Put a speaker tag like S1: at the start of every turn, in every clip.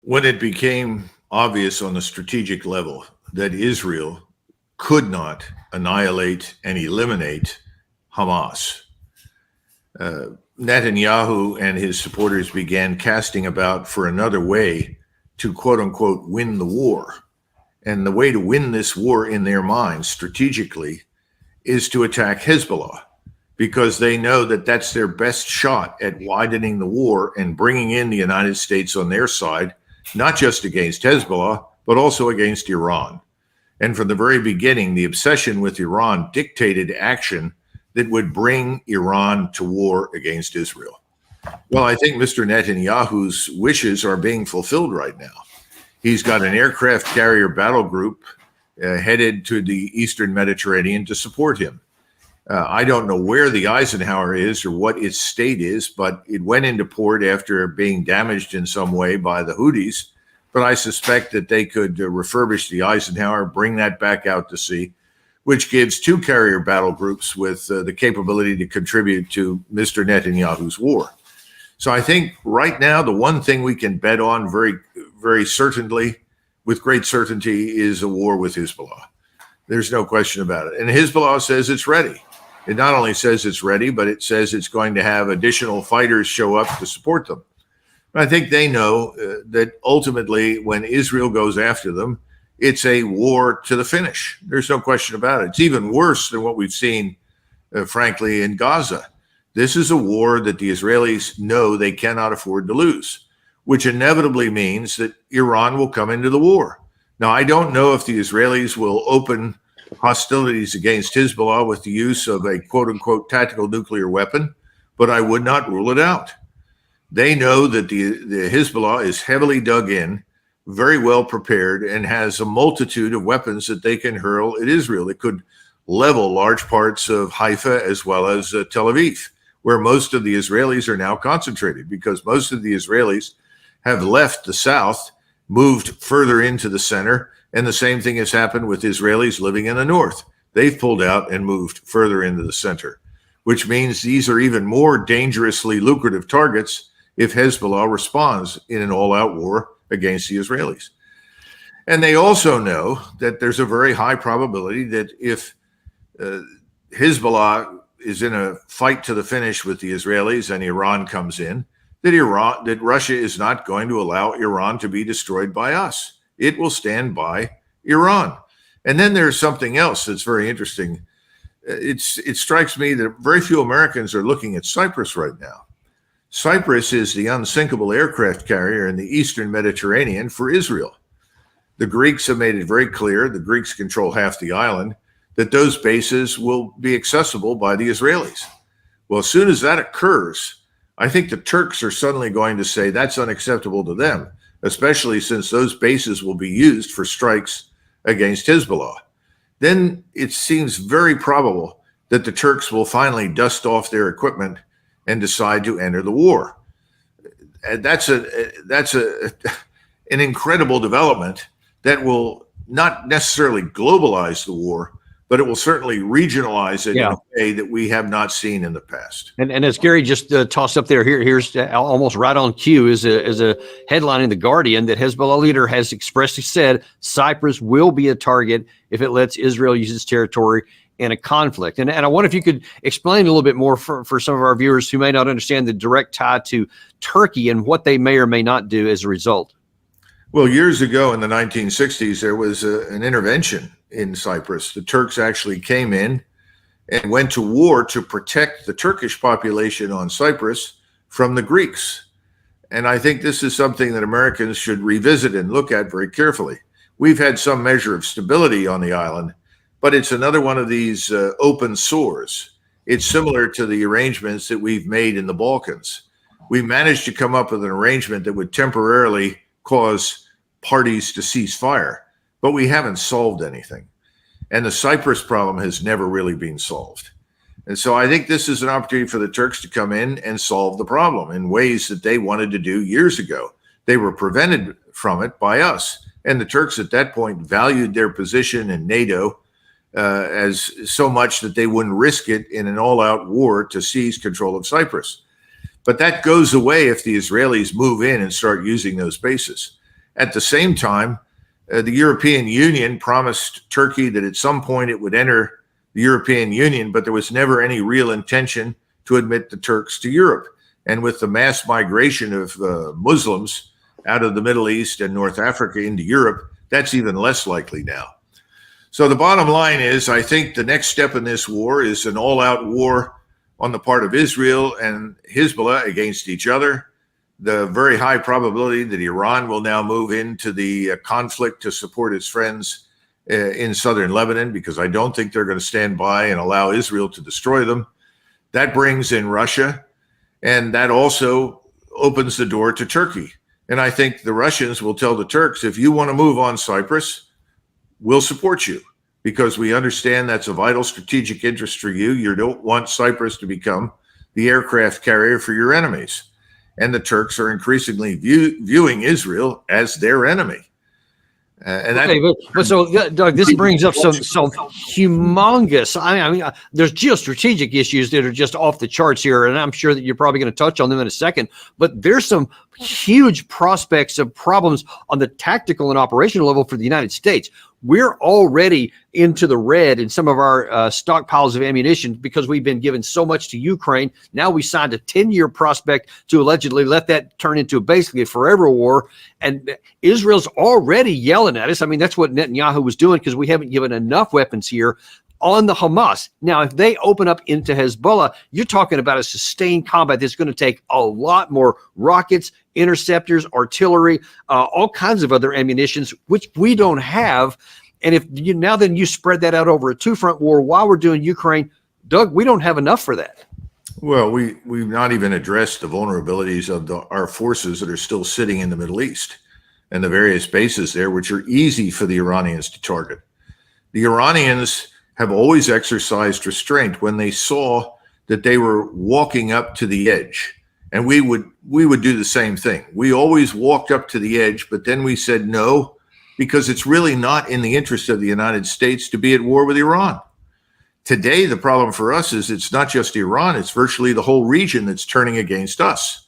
S1: When it became obvious on the strategic level that Israel could not annihilate and eliminate Hamas, Netanyahu and his supporters began casting about for another way to, quote unquote, win the war. And the way to win this war in their minds strategically is to attack Hezbollah, because they know that that's their best shot at widening the war and bringing in the United States on their side, not just against Hezbollah, but also against Iran. And from the very beginning, the obsession with Iran dictated action that would bring Iran to war against Israel. Well, I think Mr. Netanyahu's wishes are being fulfilled right now. He's got an aircraft carrier battle group headed to the Eastern Mediterranean to support him. I don't know where the Eisenhower is or what its state is, but it went into port after being damaged in some way by the Houthis. But I suspect that they could refurbish the Eisenhower, bring that back out to sea, which gives two carrier battle groups with the capability to contribute to Mr. Netanyahu's war. So I think right now, the one thing we can bet on very certainly, with great certainty, is a war with Hezbollah. There's no question about it. And Hezbollah says it's ready. It not only says it's ready, but it says it's going to have additional fighters show up to support them. I think they know that ultimately, when Israel goes after them, it's a war to the finish. There's no question about it. It's even worse than what we've seen, frankly, in Gaza. This is a war that the Israelis know they cannot afford to lose, which inevitably means that Iran will come into the war. Now, I don't know if the Israelis will open hostilities against Hezbollah with the use of a quote-unquote tactical nuclear weapon, but I would not rule it out. They know that the Hezbollah is heavily dug in, very well prepared, and has a multitude of weapons that they can hurl at Israel. It could level large parts of Haifa as well as Tel Aviv, where most of the Israelis are now concentrated, because most of the Israelis have left the south, moved further into the center, and the same thing has happened with Israelis living in the north. They've pulled out and moved further into the center, which means these are even more dangerously lucrative targets if Hezbollah responds in an all-out war against the Israelis. And they also know that there's a very high probability that if Hezbollah is in a fight to the finish with the Israelis and Iran comes in, that Russia is not going to allow Iran to be destroyed by us. It will stand by Iran. And then there's something else that's very interesting. It strikes me that very few Americans are looking at Cyprus right now. Cyprus is the unsinkable aircraft carrier in the Eastern Mediterranean for Israel. The Greeks have made it very clear, the Greeks control half the island, that those bases will be accessible by the Israelis. Well, as soon as that occurs, I think the Turks are suddenly going to say that's unacceptable to them, especially since those bases will be used for strikes against Hezbollah. Then it seems very probable that the Turks will finally dust off their equipment and decide to enter the war. And that's an incredible development that will not necessarily globalize the war, but it will certainly regionalize it in a way that we have not seen in the past.
S2: And as Gary just tossed up there, here's almost right on cue is a headline in The Guardian that Hezbollah leader has expressly said Cyprus will be a target if it lets Israel use its territory in a conflict. And I wonder if you could explain a little bit more for some of our viewers who may not understand the direct tie to Turkey and what they may or may not do as a result.
S1: Well, years ago in the 1960s, there was an intervention in Cyprus. The Turks actually came in and went to war to protect the Turkish population on Cyprus from the Greeks. And I think this is something that Americans should revisit and look at very carefully. We've had some measure of stability on the island, but it's another one of these open sores. It's similar to the arrangements that we've made in the Balkans. We managed to come up with an arrangement that would temporarily cause parties to cease fire, but we haven't solved anything. And the Cyprus problem has never really been solved. And so I think this is an opportunity for the Turks to come in and solve the problem in ways that they wanted to do years ago. They were prevented from it by us. And the Turks at that point valued their position in NATO as so much that they wouldn't risk it in an all-out war to seize control of Cyprus. But that goes away if the Israelis move in and start using those bases. At the same time, the European Union promised Turkey that at some point it would enter the European Union, but there was never any real intention to admit the Turks to Europe. And with the mass migration of Muslims out of the Middle East and North Africa into Europe, that's even less likely now. So the bottom line is, I think the next step in this war is an all-out war on the part of Israel and Hezbollah against each other. The very high probability that Iran will now move into the conflict to support its friends in southern Lebanon, because I don't think they're going to stand by and allow Israel to destroy them. That brings in Russia, and that also opens the door to Turkey. And I think the Russians will tell the Turks, if you want to move on Cyprus, we'll support you, because we understand that's a vital strategic interest for you. You don't want Cyprus to become the aircraft carrier for your enemies. And the Turks are increasingly viewing Israel as their enemy.
S2: So, Doug, this brings up some humongous. I mean, there's geostrategic issues that are just off the charts here, and I'm sure that you're probably going to touch on them in a second. But there's some huge prospects of problems on the tactical and operational level for the United States. We're already into the red in some of our stockpiles of ammunition because we've been given so much to Ukraine. Now we signed a 10-year prospect to allegedly let that turn into basically a forever war. And Israel's already yelling at us. I mean, that's what Netanyahu was doing, because we haven't given enough weapons here on the Hamas. Now, if they open up into Hezbollah, you're talking about a sustained combat that's going to take a lot more rockets, interceptors, artillery, all kinds of other ammunitions, which we don't have. And if you then you spread that out over a two-front war while we're doing Ukraine, Doug, we don't have enough for that.
S1: Well, we've not even addressed the vulnerabilities of our forces that are still sitting in the Middle East and the various bases there, which are easy for the Iranians to target. The Iranians have always exercised restraint when they saw that they were walking up to the edge. And we would do the same thing. We always walked up to the edge, but then we said no, because it's really not in the interest of the United States to be at war with Iran. Today, the problem for us is it's not just Iran, it's virtually the whole region that's turning against us.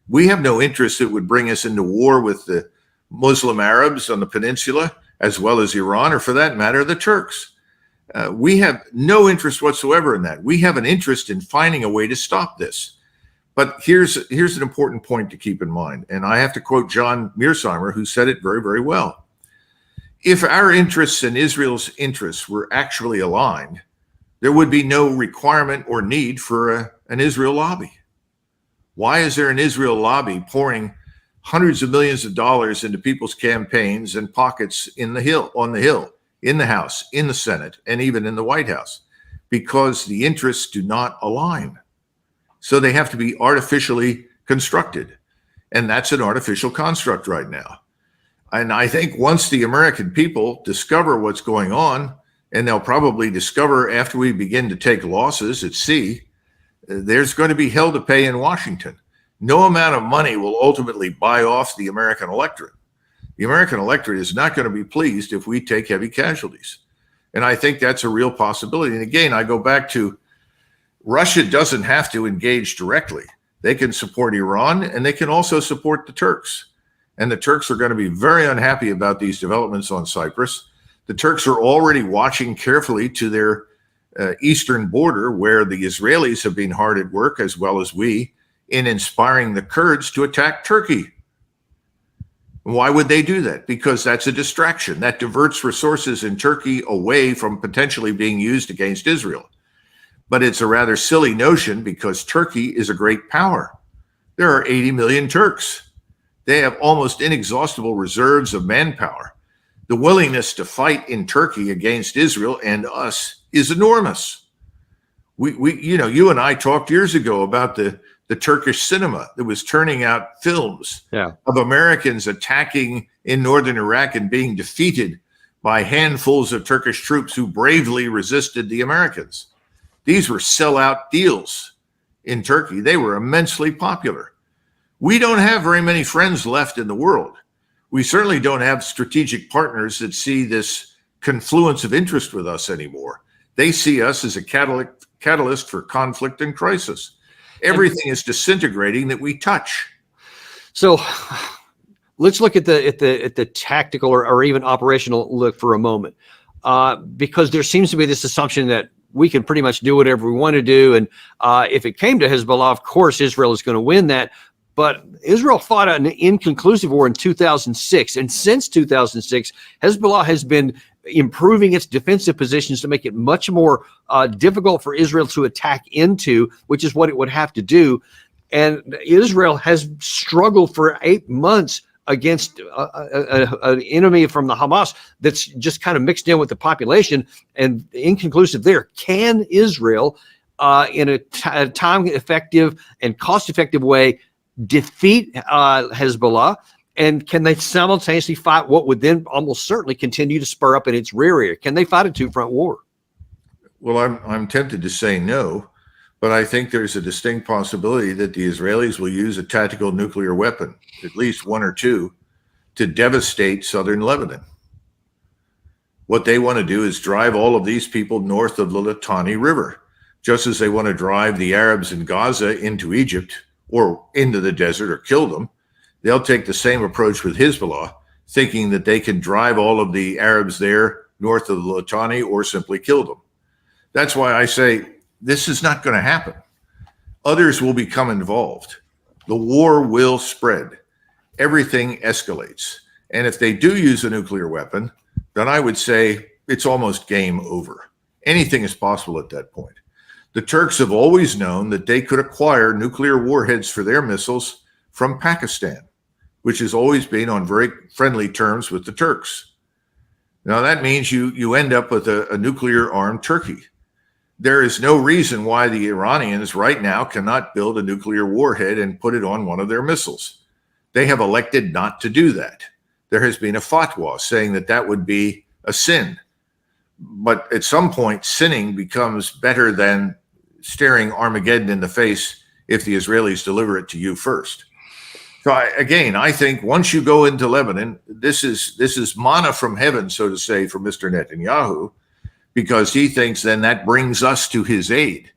S1: We have no interest that would bring us into war with the Muslim Arabs on the peninsula, as well as Iran, or for that matter, the Turks. We have no interest whatsoever in that. We have an interest in finding a way to stop this. But here's an important point to keep in mind. And I have to quote John Mearsheimer, who said it very, very well. If our interests and Israel's interests were actually aligned, there would be no requirement or need for an Israel lobby. Why is there an Israel lobby pouring hundreds of millions of dollars into people's campaigns and pockets on the Hill, in the House, in the Senate, and even in the White House? Because the interests do not align. So they have to be artificially constructed. And that's an artificial construct right now. And I think once the American people discover what's going on, and they'll probably discover after we begin to take losses at sea, there's going to be hell to pay in Washington. No amount of money will ultimately buy off the American electorate. The American electorate is not going to be pleased if we take heavy casualties. And I think that's a real possibility. And again, I go back to Russia doesn't have to engage directly. They can support Iran, and they can also support the Turks. And the Turks are going to be very unhappy about these developments on Cyprus. The Turks are already watching carefully to their eastern border, where the Israelis have been hard at work, as well as we, in inspiring the Kurds to attack Turkey. Why would they do that? Because that's a distraction. That diverts resources in Turkey away from potentially being used against Israel. But it's a rather silly notion, because Turkey is a great power. There are 80 million Turks. They have almost inexhaustible reserves of manpower. The willingness to fight in Turkey against Israel and us is enormous. You and I talked years ago about the Turkish cinema that was turning out films of Americans attacking in northern Iraq and being defeated by handfuls of Turkish troops who bravely resisted the Americans. These were sellout deals in Turkey. They were immensely popular. We don't have very many friends left in the world. We certainly don't have strategic partners that see this confluence of interest with us anymore. They see us as a catalyst for conflict and crisis. Everything is disintegrating that we touch.
S2: So let's look at the tactical or even operational look for a moment, because there seems to be this assumption that we can pretty much do whatever we want to do, and if it came to Hezbollah, of course Israel is going to win that. But Israel fought an inconclusive war in 2006, and since 2006, Hezbollah has been improving its defensive positions to make it much more difficult for Israel to attack into, which is what it would have to do. And Israel has struggled for 8 months against an enemy from the Hamas that's just kind of mixed in with the population, and inconclusive there. Can Israel, in a time-effective and cost-effective way, defeat Hezbollah? And can they simultaneously fight what would then almost certainly continue to spur up in its rear area? Can they fight a two-front war?
S1: Well, I'm tempted to say no, but I think there's a distinct possibility that the Israelis will use a tactical nuclear weapon, at least one or two, to devastate southern Lebanon. What they want to do is drive all of these people north of the Litani River, just as they want to drive the Arabs in Gaza into Egypt or into the desert or kill them. They'll take the same approach with Hezbollah, thinking that they can drive all of the Arabs there north of the Litani or simply kill them. That's why I say this is not going to happen. Others will become involved. The war will spread. Everything escalates. And if they do use a nuclear weapon, then I would say it's almost game over. Anything is possible at that point. The Turks have always known that they could acquire nuclear warheads for their missiles from Pakistan, which has always been on very friendly terms with the Turks. Now, that means you end up with a nuclear-armed Turkey. There is no reason why the Iranians right now cannot build a nuclear warhead and put it on one of their missiles. They have elected not to do that. There has been a fatwa saying that that would be a sin. But at some point, sinning becomes better than staring Armageddon in the face if the Israelis deliver it to you first. So I think once you go into Lebanon, this is manna from heaven, so to say, for Mr. Netanyahu, because he thinks then that brings us to his aid.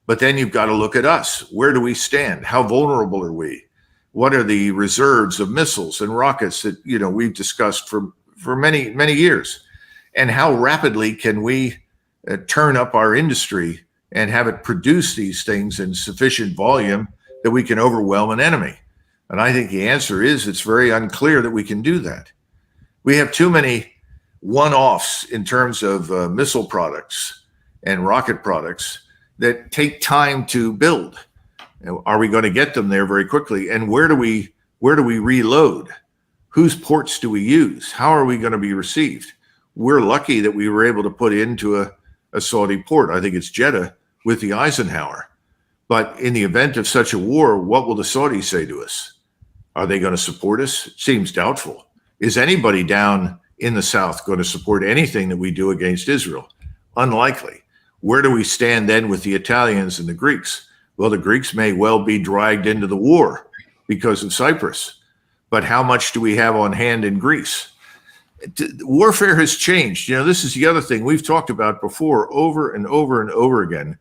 S1: But then you've got to look at us. Where do we stand? How vulnerable are we? What are the reserves of missiles and rockets that we've discussed for many, many years? And how rapidly can we turn up our industry and have it produce these things in sufficient volume that we can overwhelm an enemy? And I think the answer is it's very unclear that we can do that. We have too many one-offs in terms of missile products and rocket products that take time to build. Are we going to get them there very quickly? And where do we reload? Whose ports do we use? How are we going to be received? We're lucky that we were able to put into a Saudi port. I think it's Jeddah with the Eisenhower. But in the event of such a war, what will the Saudis say to us? Are they going to support us? It seems doubtful. Is anybody down in the South going to support anything that we do against Israel? Unlikely. Where do we stand then with the Italians and the Greeks? Well, the Greeks may well be dragged into the war because of Cyprus. But how much do we have on hand in Greece? Warfare has changed. This is the other thing we've talked about before over and over and over again.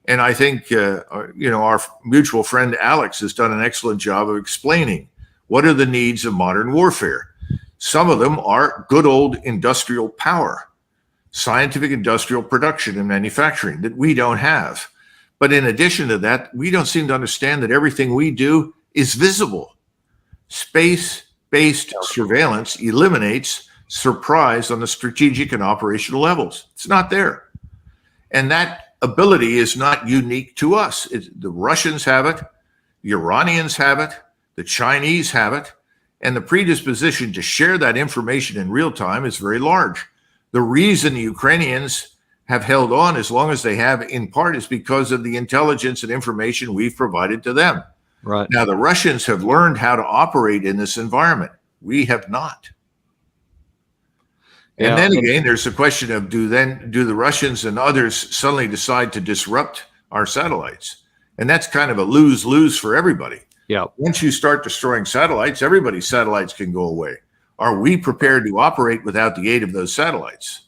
S1: And I think, our mutual friend Alex has done an excellent job of explaining what are the needs of modern warfare. Some of them are good old industrial power, scientific industrial production and manufacturing that we don't have. But in addition to that, we don't seem to understand that everything we do is visible. Space-based surveillance eliminates surprise on the strategic and operational levels. It's not there. And that ability is not unique to us. The Russians have it, the Iranians have it, the Chinese have it, and the predisposition to share that information in real time is very large. The reason the Ukrainians have held on as long as they have, in part, is because of the intelligence and information we've provided to them.
S2: Right.
S1: Now, the Russians have learned how to operate in this environment. We have not. And then again, there's the question of do the Russians and others suddenly decide to disrupt our satellites? And that's kind of a lose-lose for everybody.
S2: Yeah.
S1: Once you start destroying satellites, everybody's satellites can go away. Are we prepared to operate without the aid of those satellites?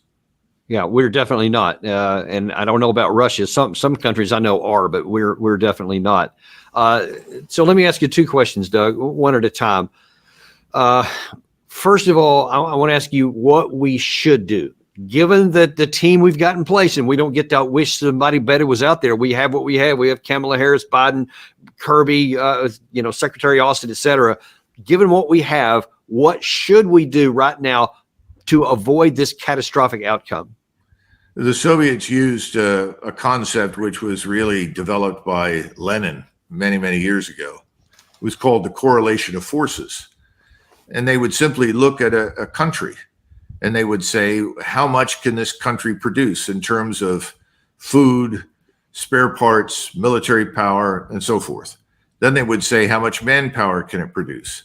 S2: Yeah, we're definitely not. And I don't know about Russia. Some countries I know are, but we're definitely not. So let me ask you two questions, Doug, one at a time. First of all, I want to ask you what we should do. Given that the team we've got in place, and we don't get to wish somebody better was out there. We have what we have. We have Kamala Harris, Biden, Kirby, Secretary Austin, et cetera. Given what we have, what should we do right now to avoid this catastrophic outcome?
S1: The Soviets used a concept which was really developed by Lenin many, many years ago. It was called the correlation of forces. And they would simply look at a country and they would say, how much can this country produce in terms of food, spare parts, military power, and so forth? Then they would say, how much manpower can it produce?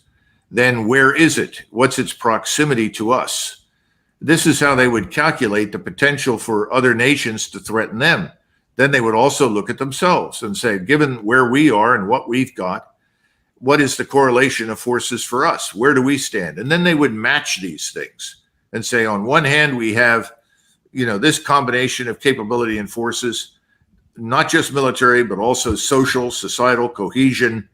S1: Then where is it? What's its proximity to us? This is how they would calculate the potential for other nations to threaten them. Then they would also look at themselves and say, given where we are and what we've got, what is the correlation of forces for us? Where do we stand? And then they would match these things and say, on one hand, we have, this combination of capability and forces, not just military, but also social, societal, cohesion,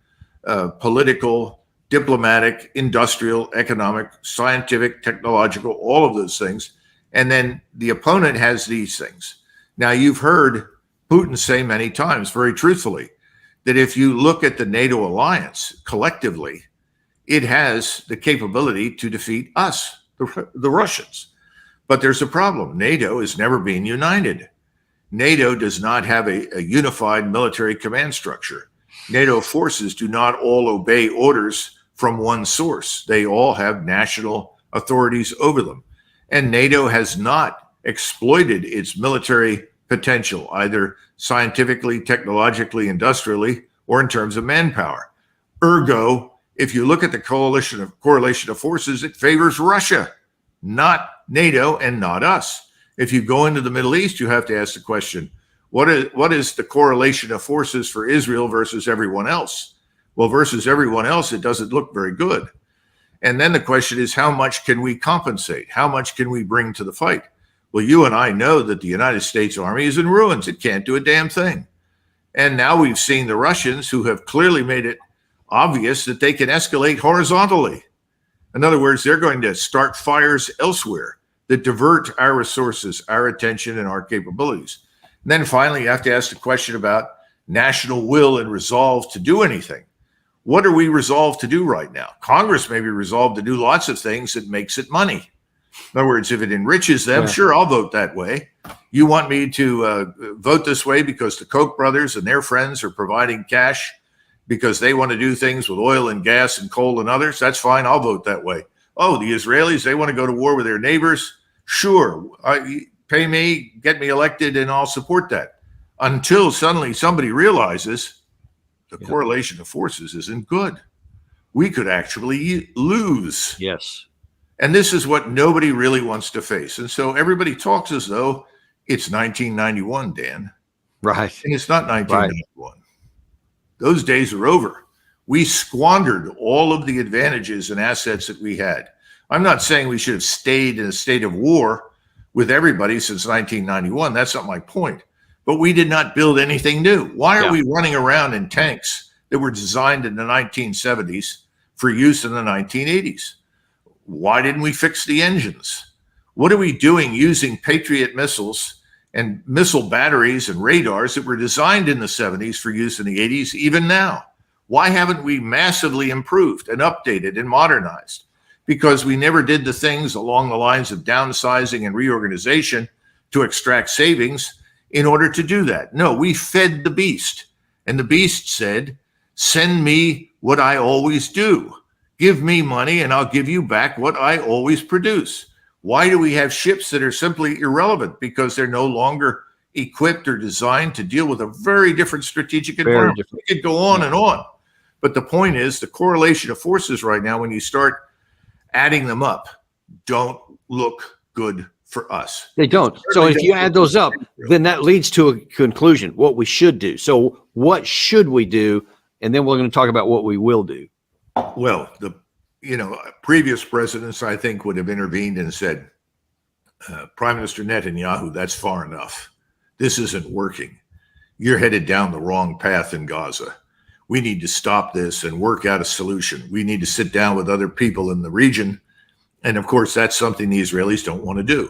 S1: political, diplomatic, industrial, economic, scientific, technological, all of those things. And then the opponent has these things. Now, you've heard Putin say many times, very truthfully, that if you look at the NATO alliance collectively, it has the capability to defeat us, the Russians. But there's a problem. NATO is never being united. NATO does not have a unified military command structure. NATO forces do not all obey orders from one source. They all have national authorities over them. And NATO has not exploited its military potential, either scientifically, technologically, industrially, or in terms of manpower. Ergo, if you look at the correlation of forces, it favors Russia, not NATO and not us. If you go into the Middle East, you have to ask the question, what is the correlation of forces for Israel versus everyone else? Well, versus everyone else, it doesn't look very good. And then the question is, how much can we compensate? How much can we bring to the fight? Well, you and I know that the United States Army is in ruins. It can't do a damn thing. And now we've seen the Russians, who have clearly made it obvious that they can escalate horizontally. In other words, they're going to start fires elsewhere that divert our resources, our attention, and our capabilities. And then finally, you have to ask the question about national will and resolve to do anything. What are we resolved to do right now? Congress may be resolved to do lots of things that makes it money. In other words, if it enriches them, sure, I'll vote that way. You want me to vote this way because the Koch brothers and their friends are providing cash because they want to do things with oil and gas and coal and others? That's fine. I'll vote that way. Oh, the Israelis, they want to go to war with their neighbors? Sure. Pay me, get me elected, and I'll support that. Until suddenly somebody realizes the correlation of forces isn't good. We could actually lose.
S2: Yes.
S1: And this is what nobody really wants to face. And so everybody talks as though it's 1991, Dan.
S2: Right.
S1: And it's not 1991. Right. Those days are over. We squandered all of the advantages and assets that we had. I'm not saying we should have stayed in a state of war with everybody since 1991. That's not my point. But we did not build anything new. Why are we running around in tanks that were designed in the 1970s for use in the 1980s? Why didn't we fix the engines? What are we doing using Patriot missiles and missile batteries and radars that were designed in the 70s for use in the 80s, even now? Why haven't we massively improved and updated and modernized? Because we never did the things along the lines of downsizing and reorganization to extract savings in order to do that. No, we fed the beast. And the beast said, send me what I always do. Give me money and I'll give you back what I always produce. Why do we have ships that are simply irrelevant? Because they're no longer equipped or designed to deal with a very different strategic environment. We could go on and on. But the point is, the correlation of forces right now, when you start adding them up, don't look good for us.
S2: They don't. So if you add those up, then that leads to a conclusion, what we should do. So what should we do? And then we're going to talk about what we will do.
S1: Well, the previous presidents, I think, would have intervened and said, Prime Minister Netanyahu, that's far enough. This isn't working. You're headed down the wrong path in Gaza. we need to stop this and work out a solution. We need to sit down with other people in the region. And of course, that's something the Israelis don't want to do.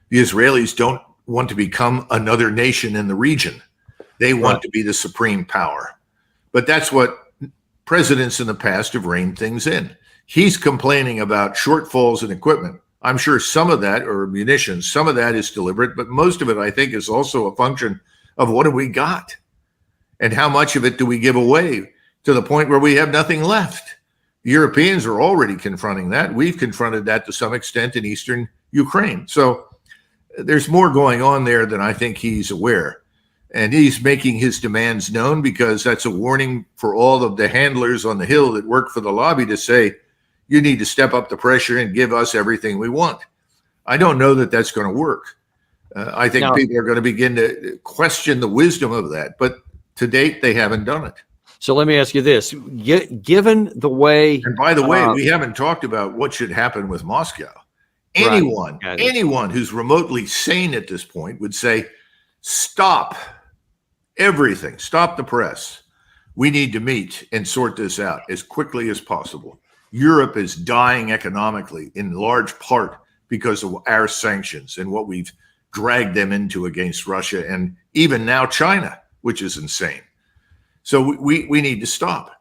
S1: The Israelis don't want to become another nation in the region. They want to be the supreme power. But that's what presidents in the past have reined things in. He's complaining about shortfalls in equipment. I'm sure some of that, or munitions, some of that is deliberate, but most of it, I think, is also a function of what have we got? And how much of it do we give away to the point where we have nothing left? The Europeans are already confronting that. We've confronted that to some extent in eastern Ukraine. So there's more going on there than I think he's aware. And he's making his demands known because that's a warning for all of the handlers on the Hill that work for the lobby to say, you need to step up the pressure and give us everything we want. I don't know that that's going to work. I think people are going to begin to question the wisdom of that. But to date, they haven't done it.
S2: So let me ask you this. Given the way...
S1: And by the way, we haven't talked about what should happen with Moscow. Anyone who's remotely sane at this point would say, stop everything. Stop the press. We need to meet and sort this out as quickly as possible. Europe is dying economically in large part because of our sanctions and what we've dragged them into against Russia and even now China, which is insane. So we need to stop.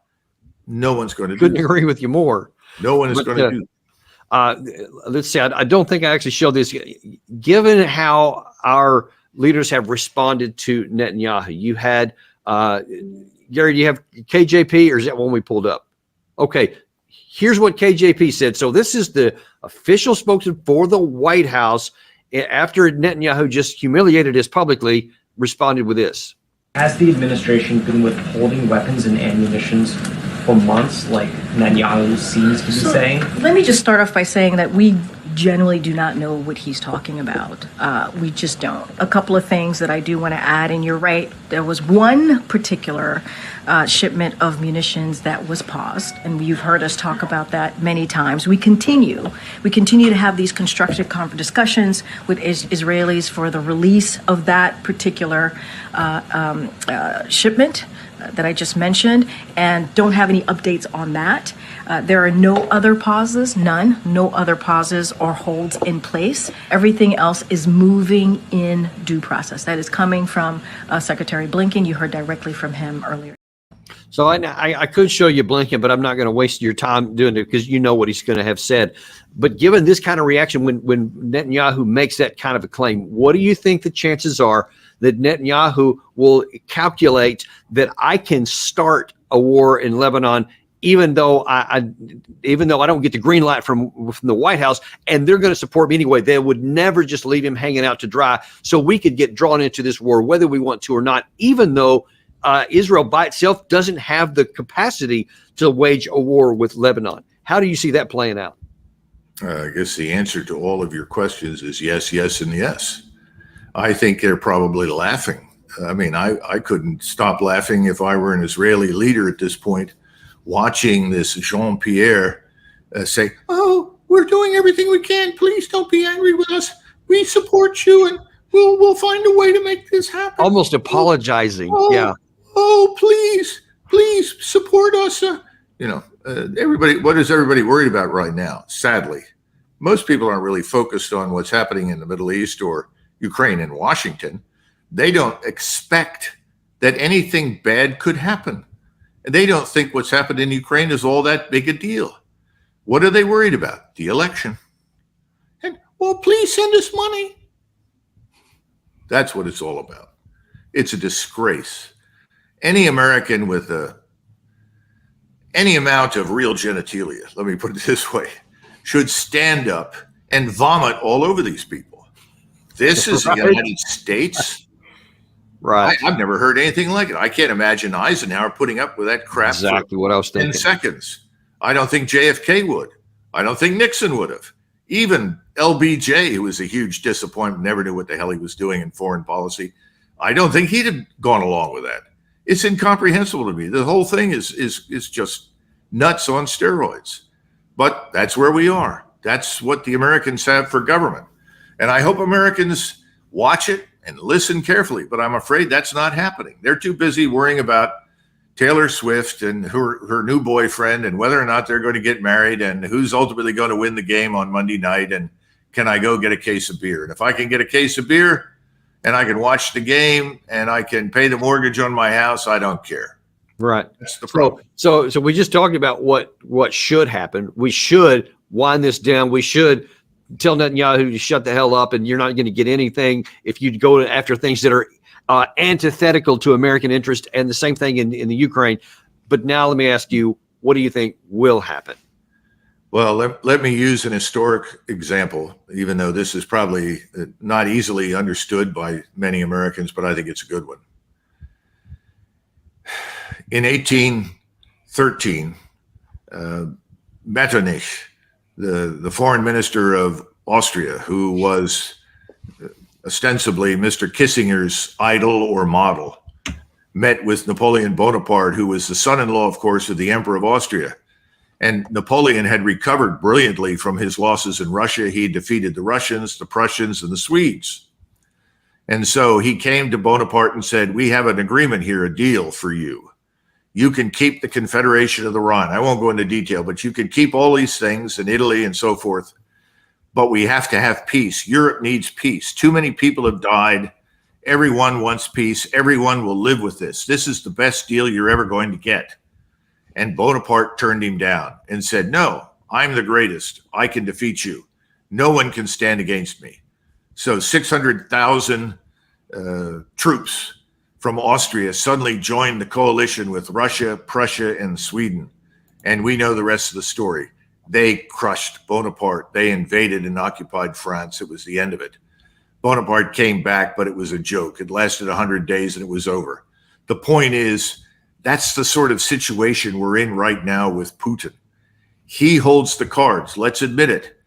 S1: No one's going to do
S2: Couldn't agree with you more.
S1: No one is going to do that.
S2: Let's see. I don't think I actually showed this. Given how our leaders have responded to Netanyahu, you had, Gary, do you have KJP or is that one we pulled up? Okay. Here's what KJP said. So this is the official spokesman for the White House after Netanyahu just humiliated us publicly, responded with this.
S3: Has the administration been withholding weapons and ammunition for months, like Netanyahu seems to be saying?
S4: Let me just start off by saying that we generally do not know what he's talking about. We just don't. A couple of things that I do want to add, and you're right, there was one particular shipment of munitions that was paused, and you've heard us talk about that many times. We continue to have these constructive discussions with Israelis for the release of that particular shipment that I just mentioned, and don't have any updates on that. There are no other pauses, no other pauses or holds in place. Everything else is moving in due process. That is coming from Secretary Blinken. You heard directly from him earlier.
S2: So I could show you Blinken, but I'm not going to waste your time doing it because you know what he's going to have said. But given this kind of reaction, when Netanyahu makes that kind of a claim, what do you think the chances are that Netanyahu will calculate that I can start a war in Lebanon, even though I don't get the green light from the White House, and they're going to support me anyway? They would never just leave him hanging out to dry, so we could get drawn into this war whether we want to or not, even though Israel by itself doesn't have the capacity to wage a war with Lebanon. How do you see that playing out?
S1: I guess the answer to all of your questions is yes, yes, and yes. I think they're probably laughing. I mean, I couldn't stop laughing if I were an Israeli leader at this point, watching this Jean-Pierre say, "Oh, we're doing everything we can. Please don't be angry with us. We support you, and we'll find a way to make this happen."
S2: Almost apologizing. Yeah.
S1: Oh, please support us. Everybody. What is everybody worried about right now? Sadly, most people aren't really focused on what's happening in the Middle East or Ukraine and Washington. They don't expect that anything bad could happen. And they don't think what's happened in Ukraine is all that big a deal. What are they worried about? The election. And, well, please send us money. That's what it's all about. It's a disgrace. Any American with any amount of real genitalia, let me put it this way, should stand up and vomit all over these people. This is the United States.
S2: Right.
S1: I've never heard anything like it. I can't imagine Eisenhower putting up with that crap
S2: exactly what I was thinking.
S1: 10 seconds. I don't think JFK would. I don't think Nixon would have. Even LBJ, who was a huge disappointment, never knew what the hell he was doing in foreign policy. I don't think he'd have gone along with that. It's incomprehensible to me. The whole thing is just nuts on steroids. But that's where we are. That's what the Americans have for government. And I hope Americans watch it and listen carefully. But I'm afraid that's not happening. They're too busy worrying about Taylor Swift and her new boyfriend, and whether or not they're going to get married, and who's ultimately going to win the game on Monday night, and can I go get a case of beer? And if I can get a case of beer and I can watch the game and I can pay the mortgage on my house, I don't care.
S2: Right.
S1: That's the problem.
S2: So we just talked about what should happen. We should wind this down. We should tell Netanyahu to shut the hell up, and you're not going to get anything if you go after things that are antithetical to American interest, and the same thing in the Ukraine. But now let me ask you, what do you think will happen?
S1: Well, let me use an historic example, even though this is probably not easily understood by many Americans, but I think it's a good one. In 1813, Metternich, the foreign minister of Austria, who was ostensibly Mr. Kissinger's idol or model, met with Napoleon Bonaparte, who was the son-in-law, of course, of the Emperor of Austria. And Napoleon had recovered brilliantly from his losses in Russia. He had defeated the Russians, the Prussians, and the Swedes. And so he came to Bonaparte and said, we have an agreement here, a deal for you. You can keep the Confederation of the Rhine. I won't go into detail, but you can keep all these things in Italy and so forth. But we have to have peace. Europe needs peace. Too many people have died. Everyone wants peace. Everyone will live with this. This is the best deal you're ever going to get. And Bonaparte turned him down and said, no, I'm the greatest. I can defeat you. No one can stand against me. So 600,000 troops from Austria suddenly joined the coalition with Russia, Prussia, and Sweden. And we know the rest of the story. They crushed Bonaparte. They invaded and occupied France. It was the end of it. Bonaparte came back, but it was a joke. It lasted 100 days and it was over. The point is, that's the sort of situation we're in right now with Putin. He holds the cards. Let's admit it.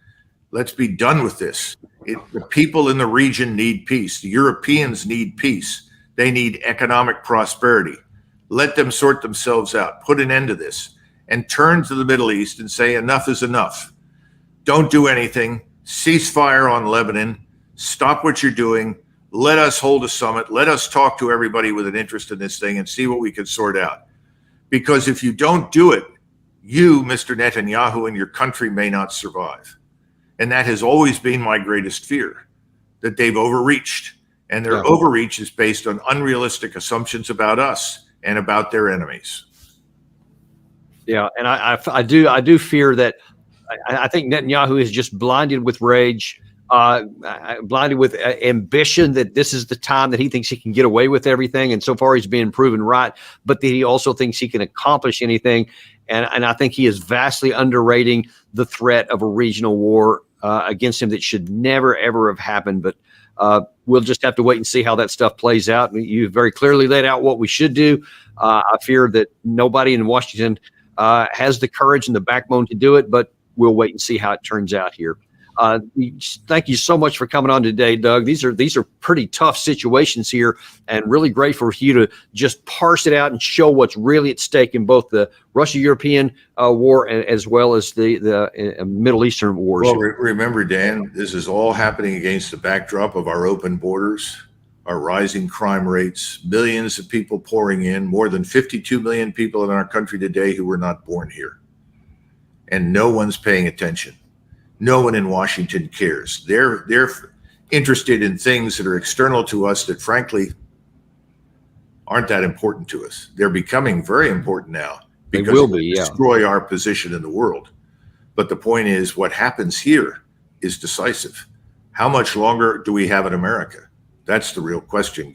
S1: Let's be done with this. The people in the region need peace. The Europeans need peace. They need economic prosperity. Let them sort themselves out. Put an end to this and turn to the Middle East and say enough is enough. Don't do anything. Cease fire on Lebanon. Stop what you're doing. Let us hold a summit. Let us talk to everybody with an interest in this thing and see what we can sort out. Because if you don't do it, you, Mr. Netanyahu, and your country may not survive. And that has always been my greatest fear, that they've overreached. And their overreach is based on unrealistic assumptions about us and about their enemies.
S2: Yeah, and I do fear that I think Netanyahu is just blinded with rage. Blinded with ambition that this is the time that he thinks he can get away with everything. And so far he's being proven right, but that he also thinks he can accomplish anything. And I think he is vastly underrating the threat of a regional war against him that should never, ever have happened. But we'll just have to wait and see how that stuff plays out. You very clearly laid out what we should do. I fear that nobody in Washington has the courage and the backbone to do it, but we'll wait and see how it turns out here. Thank you so much for coming on today, Doug. These are pretty tough situations here, and really great for you to just parse it out and show what's really at stake in both the Russia-European war as well as the Middle Eastern wars.
S1: Well, remember, Dan, this is all happening against the backdrop of our open borders, our rising crime rates, millions of people pouring in, more than 52 million people in our country today who were not born here. And no one's paying attention. No one in Washington cares. They're interested in things that are external to us that, frankly, aren't that important to us. They're becoming very important now because they destroy our position in the world. But the point is, what happens here is decisive. How much longer do we have in America? That's the real question.